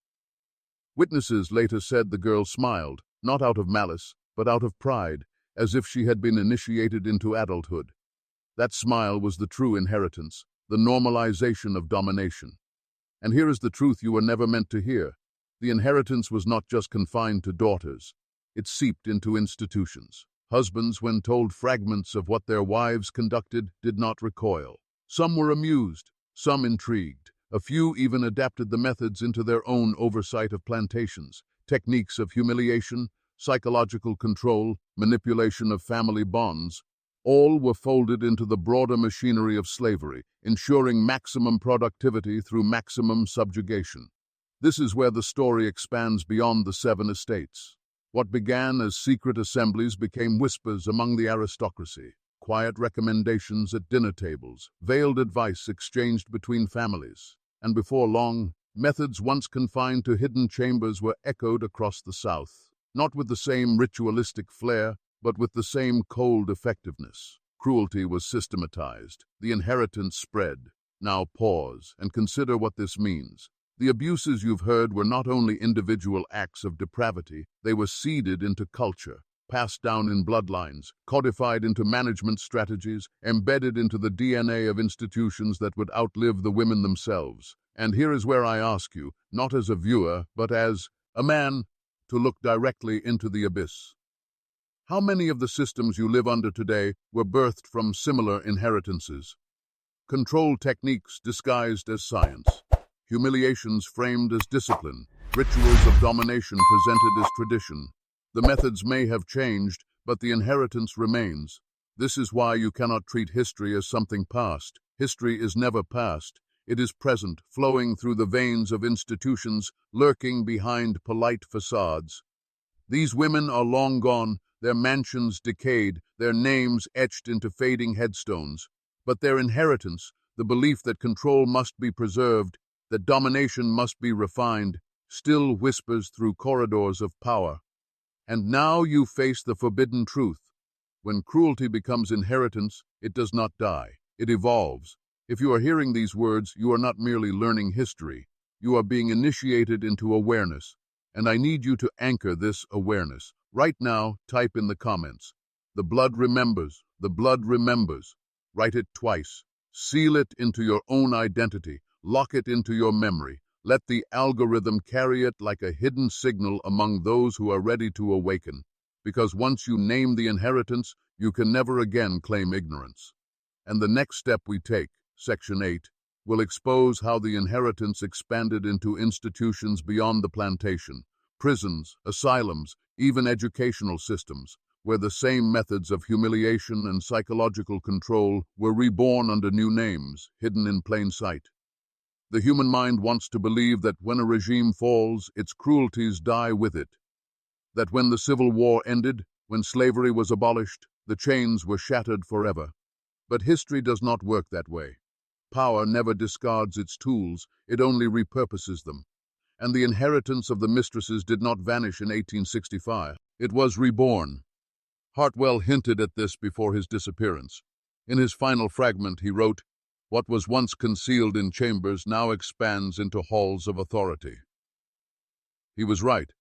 Witnesses later said the girl smiled, not out of malice, but out of pride, as if she had been initiated into adulthood. That smile was the true inheritance, the normalization of domination. And here is the truth you were never meant to hear. The inheritance was not just confined to daughters. It seeped into institutions. Husbands, when told fragments of what their wives conducted, did not recoil. Some were amused, some intrigued. A few even adapted the methods into their own oversight of plantations. Techniques of humiliation, psychological control, manipulation of family bonds, all were folded into the broader machinery of slavery, ensuring maximum productivity through maximum subjugation. This is where the story expands beyond the 7 estates. What began as secret assemblies became whispers among the aristocracy, quiet recommendations at dinner tables, veiled advice exchanged between families. And before long, methods once confined to hidden chambers were echoed across the South, not with the same ritualistic flair, but with the same cold effectiveness. Cruelty was systematized. The inheritance spread. Now pause and consider what this means. The abuses you've heard were not only individual acts of depravity, they were seeded into culture, passed down in bloodlines, codified into management strategies, embedded into the DNA of institutions that would outlive the women themselves. And here is where I ask you, not as a viewer, but as a man, to look directly into the abyss. How many of the systems you live under today were birthed from similar inheritances? Control techniques disguised as science, humiliations framed as discipline, rituals of domination presented as tradition. The methods may have changed, but the inheritance remains. This is why you cannot treat history as something past. History is never past. It is present, flowing through the veins of institutions, lurking behind polite facades. These women are long gone, their mansions decayed, their names etched into fading headstones. But their inheritance, the belief that control must be preserved, that domination must be refined, still whispers through corridors of power. And now you face the forbidden truth. When cruelty becomes inheritance, it does not die. It evolves. If you are hearing these words, you are not merely learning history. You are being initiated into awareness. And I need you to anchor this awareness. Right now, type in the comments. The blood remembers. The blood remembers. Write it twice. Seal it into your own identity. Lock it into your memory. Let the algorithm carry it like a hidden signal among those who are ready to awaken. Because once you name the inheritance, you can never again claim ignorance. And the next step we take, Section 8, will expose how the inheritance expanded into institutions beyond the plantation, prisons, asylums, even educational systems, where the same methods of humiliation and psychological control were reborn under new names, hidden in plain sight. The human mind wants to believe that when a regime falls, its cruelties die with it. That when the Civil War ended, when slavery was abolished, the chains were shattered forever. But history does not work that way. Power never discards its tools, it only repurposes them. And the inheritance of the Mistresses did not vanish in 1865. It was reborn. Hartwell hinted at this before his disappearance. In his final fragment, he wrote, "What was once concealed in chambers now expands into halls of authority." He was right.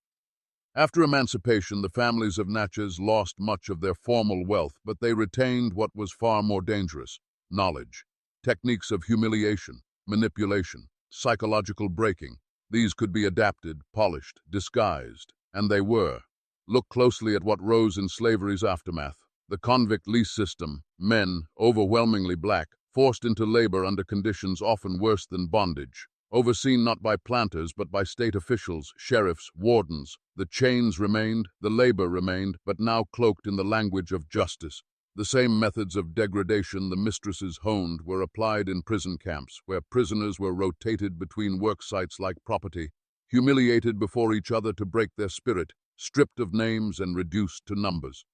After emancipation, the families of Natchez lost much of their formal wealth, but they retained what was far more dangerous: knowledge, techniques of humiliation, manipulation, psychological breaking. These could be adapted, polished, disguised, and they were. Look closely at what rose in slavery's aftermath. The convict lease system, men, overwhelmingly black, forced into labor under conditions often worse than bondage. Overseen not by planters but by state officials, sheriffs, wardens. The chains remained, the labor remained, but now cloaked in the language of justice. The same methods of degradation the mistresses honed were applied in prison camps, where prisoners were rotated between work sites like property, humiliated before each other to break their spirit, stripped of names and reduced to numbers.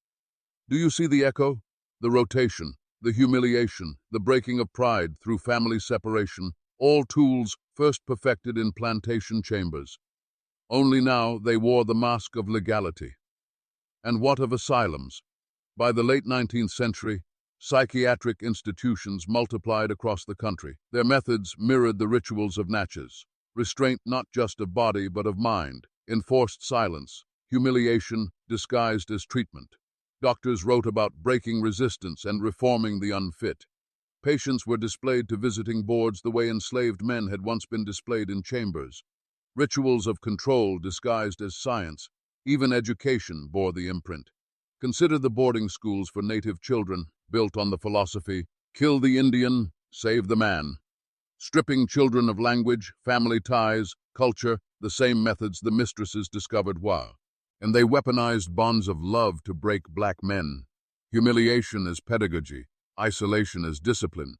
Do you see the echo? The rotation, the humiliation, the breaking of pride through family separation, all tools first perfected in plantation chambers. Only now they wore the mask of legality. And what of asylums? By the late 19th century, psychiatric institutions multiplied across the country. Their methods mirrored the rituals of Natchez. Restraint not just of body but of mind, enforced silence, humiliation disguised as treatment. Doctors wrote about breaking resistance and reforming the unfit. Patients were displayed to visiting boards the way enslaved men had once been displayed in chambers. Rituals of control disguised as science. Even education bore the imprint. Consider the boarding schools for native children, built on the philosophy, kill the Indian, save the man. Stripping children of language, family ties, culture, the same methods the mistresses discovered were. And they weaponized bonds of love to break black men. Humiliation as pedagogy, isolation as discipline,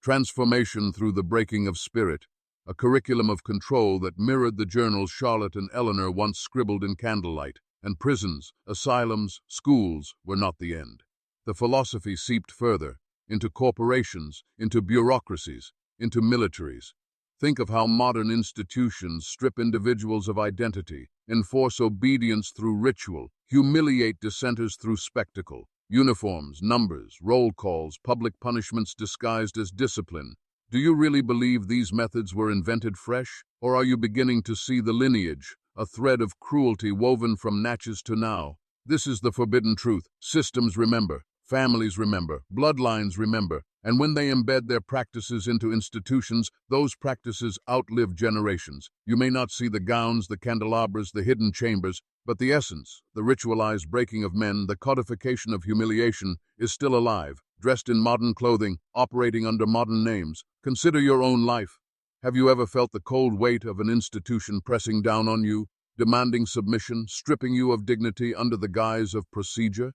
transformation through the breaking of spirit, a curriculum of control that mirrored the journals Charlotte and Eleanor once scribbled in candlelight. And prisons, asylums, schools were not the end. The philosophy seeped further, into corporations, into bureaucracies, into militaries. Think of how modern institutions strip individuals of identity, enforce obedience through ritual, humiliate dissenters through spectacle. Uniforms, numbers, roll calls, public punishments disguised as discipline. Do you really believe these methods were invented fresh? Or are you beginning to see the lineage, a thread of cruelty woven from Natchez to now? This is the forbidden truth. Systems remember, families remember, bloodlines remember, and when they embed their practices into institutions, those practices outlive generations. You may not see the gowns, the candelabras, the hidden chambers, but the essence, the ritualized breaking of men, the codification of humiliation, is still alive, dressed in modern clothing, operating under modern names. Consider your own life. Have you ever felt the cold weight of an institution pressing down on you, demanding submission, stripping you of dignity under the guise of procedure?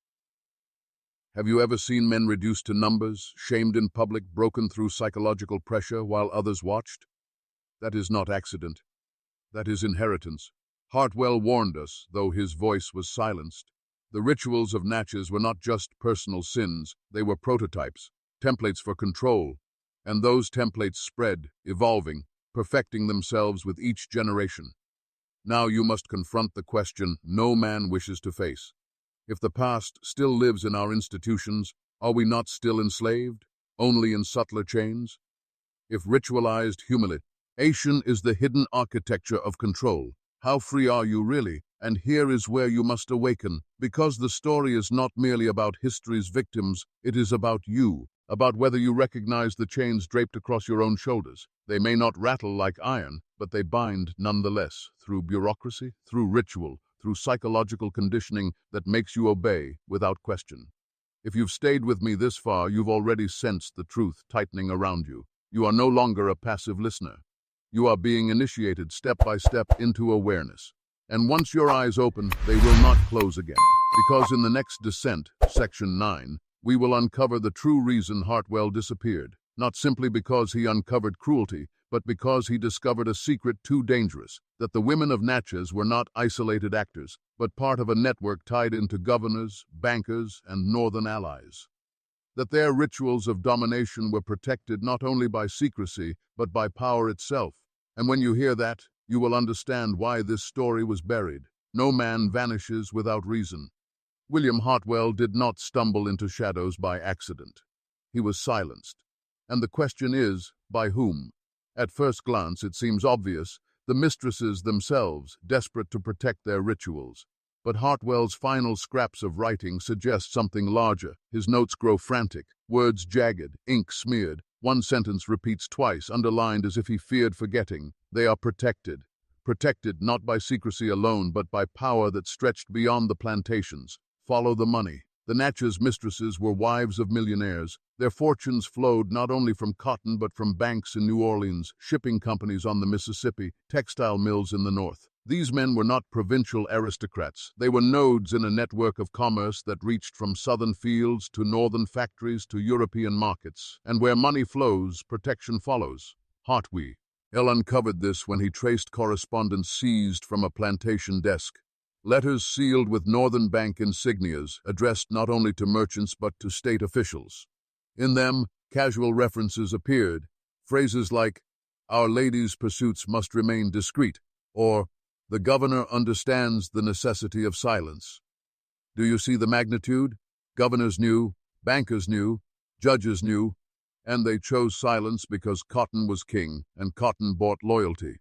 Have you ever seen men reduced to numbers, shamed in public, broken through psychological pressure while others watched? That is not accident. That is inheritance. Hartwell warned us, though his voice was silenced. The rituals of Natchez were not just personal sins, they were prototypes, templates for control. And those templates spread, evolving, perfecting themselves with each generation. Now you must confront the question no man wishes to face. If the past still lives in our institutions, are we not still enslaved, only in subtler chains? If ritualized humiliation is the hidden architecture of control, how free are you really? And here is where you must awaken, because the story is not merely about history's victims, it is about you, about whether you recognize the chains draped across your own shoulders. They may not rattle like iron, but they bind nonetheless, through bureaucracy, through ritual, through psychological conditioning that makes you obey without question. If you've stayed with me this far, you've already sensed the truth tightening around you. You are no longer a passive listener. You are being initiated step by step into awareness. And once your eyes open, they will not close again. Because in the next descent, Section 9, we will uncover the true reason Hartwell disappeared. Not simply because he uncovered cruelty, but because he discovered a secret too dangerous, that the women of Natchez were not isolated actors, but part of a network tied into governors, bankers, and northern allies. That their rituals of domination were protected not only by secrecy, but by power itself. And when you hear that, you will understand why this story was buried. No man vanishes without reason. William Hartwell did not stumble into shadows by accident. He was silenced. And the question is, by whom? At first glance, it seems obvious, the mistresses themselves, desperate to protect their rituals. But Hartwell's final scraps of writing suggest something larger. His notes grow frantic, words jagged, ink smeared. One sentence repeats twice, underlined as if he feared forgetting. They are protected. Protected not by secrecy alone, but by power that stretched beyond the plantations. Follow the money. The Natchez mistresses were wives of millionaires. Their fortunes flowed not only from cotton but from banks in New Orleans, shipping companies on the Mississippi, textile mills in the north. These men were not provincial aristocrats. They were nodes in a network of commerce that reached from southern fields to northern factories to European markets. And where money flows, protection follows. Hartwell uncovered this when he traced correspondence seized from a plantation desk. Letters sealed with Northern Bank insignias, addressed not only to merchants but to state officials. In them, casual references appeared, phrases like, "Our ladies' pursuits must remain discreet," or, "The governor understands the necessity of silence." Do you see the magnitude? Governors knew, bankers knew, judges knew, and they chose silence because cotton was king, and cotton bought loyalty.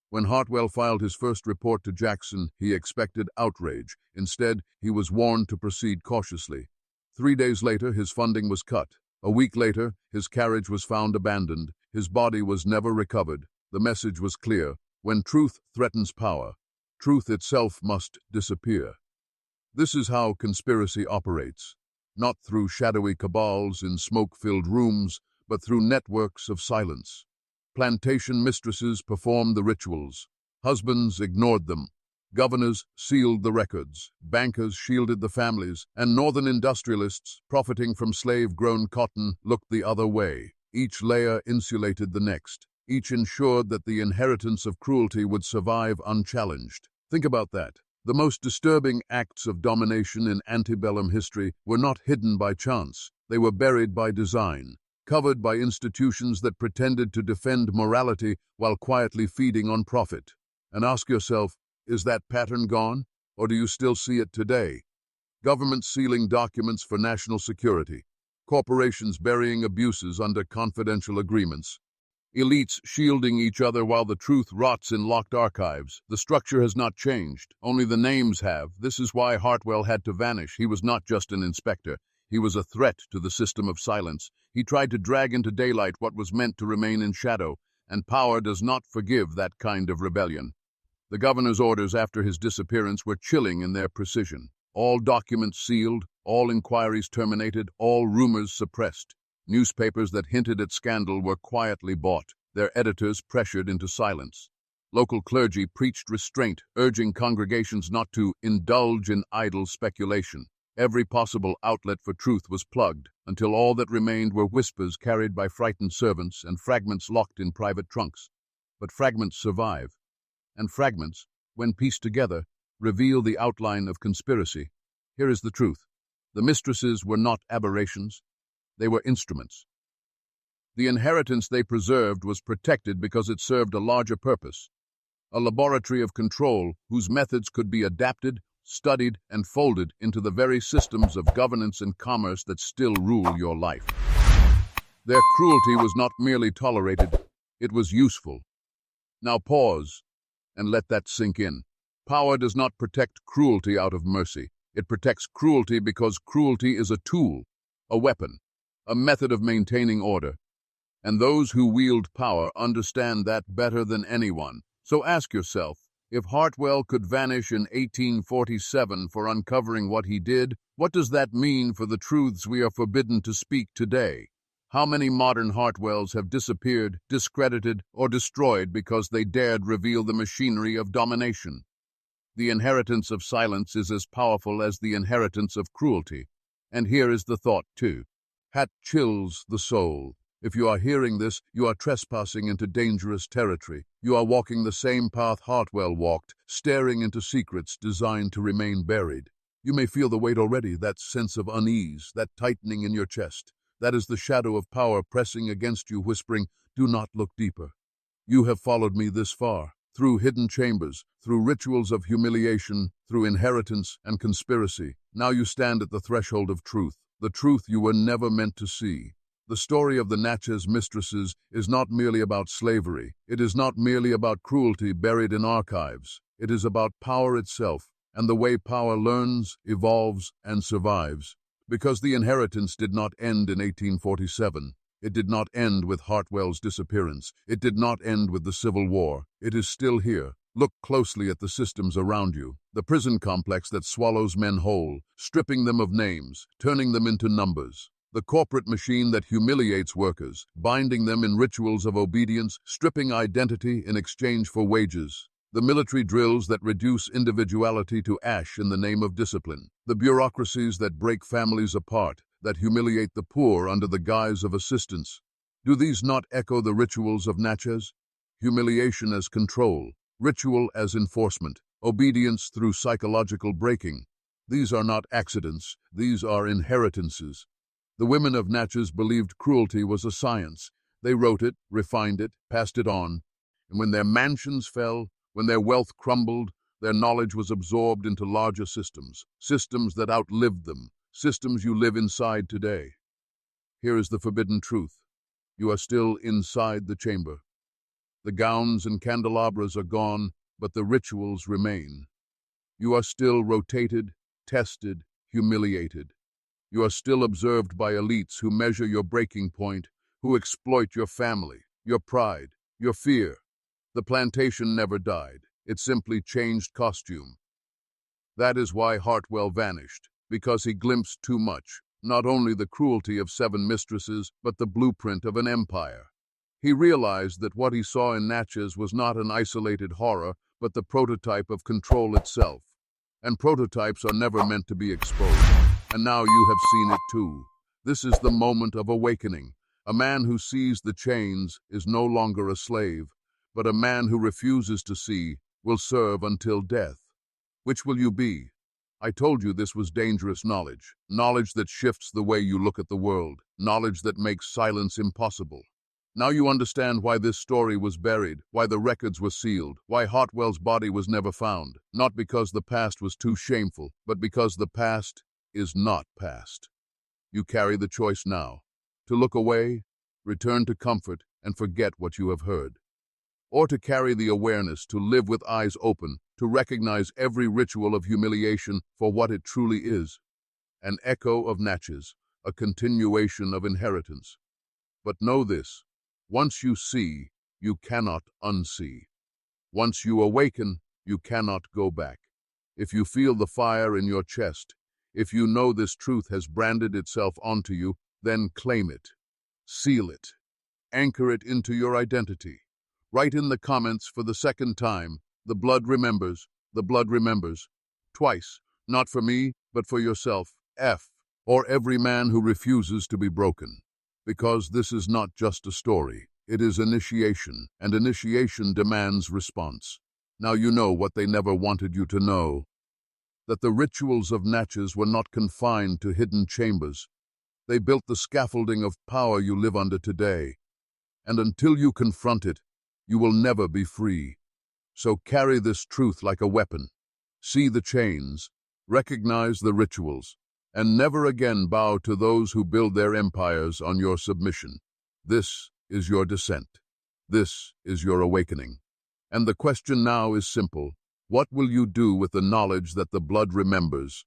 When Hartwell filed his first report to Jackson, he expected outrage. Instead, he was warned to proceed cautiously. 3 days later, his funding was cut. A week later, his carriage was found abandoned. His body was never recovered. The message was clear. When truth threatens power, truth itself must disappear. This is how conspiracy operates, not through shadowy cabals in smoke-filled rooms, but through networks of silence. Plantation mistresses performed the rituals. Husbands ignored them. Governors sealed the records. Bankers shielded the families. And northern industrialists, profiting from slave-grown cotton, looked the other way. Each layer insulated the next. Each ensured that the inheritance of cruelty would survive unchallenged. Think about that. The most disturbing acts of domination in antebellum history were not hidden by chance. They were buried by design, covered by institutions that pretended to defend morality while quietly feeding on profit. And ask yourself, is that pattern gone, or do you still see it today? Governments sealing documents for national security, corporations burying abuses under confidential agreements, elites shielding each other while the truth rots in locked archives. The structure has not changed, only the names have. This is why Hartwell had to vanish. He was not just an inspector. He was a threat to the system of silence. He tried to drag into daylight what was meant to remain in shadow, and power does not forgive that kind of rebellion. The governor's orders after his disappearance were chilling in their precision. All documents sealed, all inquiries terminated, all rumors suppressed. Newspapers that hinted at scandal were quietly bought, their editors pressured into silence. Local clergy preached restraint, urging congregations not to indulge in idle speculation. Every possible outlet for truth was plugged, until all that remained were whispers carried by frightened servants and fragments locked in private trunks. But fragments survive, and fragments, when pieced together, reveal the outline of conspiracy. Here is the truth. The mistresses were not aberrations. They were instruments. The inheritance they preserved was protected because it served a larger purpose, a laboratory of control whose methods could be adapted, studied, and folded into the very systems of governance and commerce that still rule your life. Their cruelty was not merely tolerated, it was useful. Now pause and let that sink in. Power does not protect cruelty out of mercy. It protects cruelty because cruelty is a tool, a weapon, a method of maintaining order. And those who wield power understand that better than anyone. So ask yourself, if Hartwell could vanish in 1847 for uncovering what he did, what does that mean for the truths we are forbidden to speak today? How many modern Hartwells have disappeared, discredited, or destroyed because they dared reveal the machinery of domination? The inheritance of silence is as powerful as the inheritance of cruelty. And here is the thought, too. Hat chills the soul. If you are hearing this, you are trespassing into dangerous territory. You are walking the same path Hartwell walked, staring into secrets designed to remain buried. You may feel the weight already, that sense of unease, that tightening in your chest. That is the shadow of power pressing against you, whispering, "Do not look deeper." You have followed me this far, through hidden chambers, through rituals of humiliation, through inheritance and conspiracy. Now you stand at the threshold of truth, the truth you were never meant to see. The story of the Natchez mistresses is not merely about slavery. It is not merely about cruelty buried in archives. It is about power itself, and the way power learns, evolves, and survives. Because the inheritance did not end in 1847. It did not end with Hartwell's disappearance. It did not end with the Civil War. It is still here. Look closely at the systems around you. The prison complex that swallows men whole, stripping them of names, turning them into numbers. The corporate machine that humiliates workers, binding them in rituals of obedience, stripping identity in exchange for wages. The military drills that reduce individuality to ash in the name of discipline. The bureaucracies that break families apart, that humiliate the poor under the guise of assistance. Do these not echo the rituals of Natchez? Humiliation as control, ritual as enforcement, obedience through psychological breaking. These are not accidents, these are inheritances. The women of Natchez believed cruelty was a science. They wrote it, refined it, passed it on. And when their mansions fell, when their wealth crumbled, their knowledge was absorbed into larger systems, systems that outlived them, systems you live inside today. Here is the forbidden truth. You are still inside the chamber. The gowns and candelabras are gone, but the rituals remain. You are still rotated, tested, humiliated. You are still observed by elites who measure your breaking point, who exploit your family, your pride, your fear. The plantation never died. It simply changed costume. That is why Hartwell vanished, because he glimpsed too much, not only the cruelty of 7 mistresses, but the blueprint of an empire. He realized that what he saw in Natchez was not an isolated horror, but the prototype of control itself. And prototypes are never meant to be exposed. And now you have seen it too. This is the moment of awakening. A man who sees the chains is no longer a slave, but a man who refuses to see will serve until death. Which will you be? I told you this was dangerous knowledge, knowledge that shifts the way you look at the world, knowledge that makes silence impossible. Now you understand why this story was buried, why the records were sealed, why Hartwell's body was never found, not because the past was too shameful, but because the past is not past. You carry the choice now, to look away, return to comfort, and forget what you have heard. Or to carry the awareness, to live with eyes open, to recognize every ritual of humiliation for what it truly is. An echo of Natchez, a continuation of inheritance. But know this, once you see, you cannot unsee. Once you awaken, you cannot go back. If you feel the fire in your chest, if you know this truth has branded itself onto you, then claim it. Seal it. Anchor it into your identity. Write in the comments for the second time, the blood remembers, the blood remembers. Twice, not for me, but for yourself, F, or every man who refuses to be broken. Because this is not just a story, it is initiation, and initiation demands response. Now you know what they never wanted you to know, that the rituals of Natchez were not confined to hidden chambers. They built the scaffolding of power you live under today. And until you confront it, you will never be free. So carry this truth like a weapon. See the chains, recognize the rituals, and never again bow to those who build their empires on your submission. This is your descent. This is your awakening. And the question now is simple. What will you do with the knowledge that the blood remembers?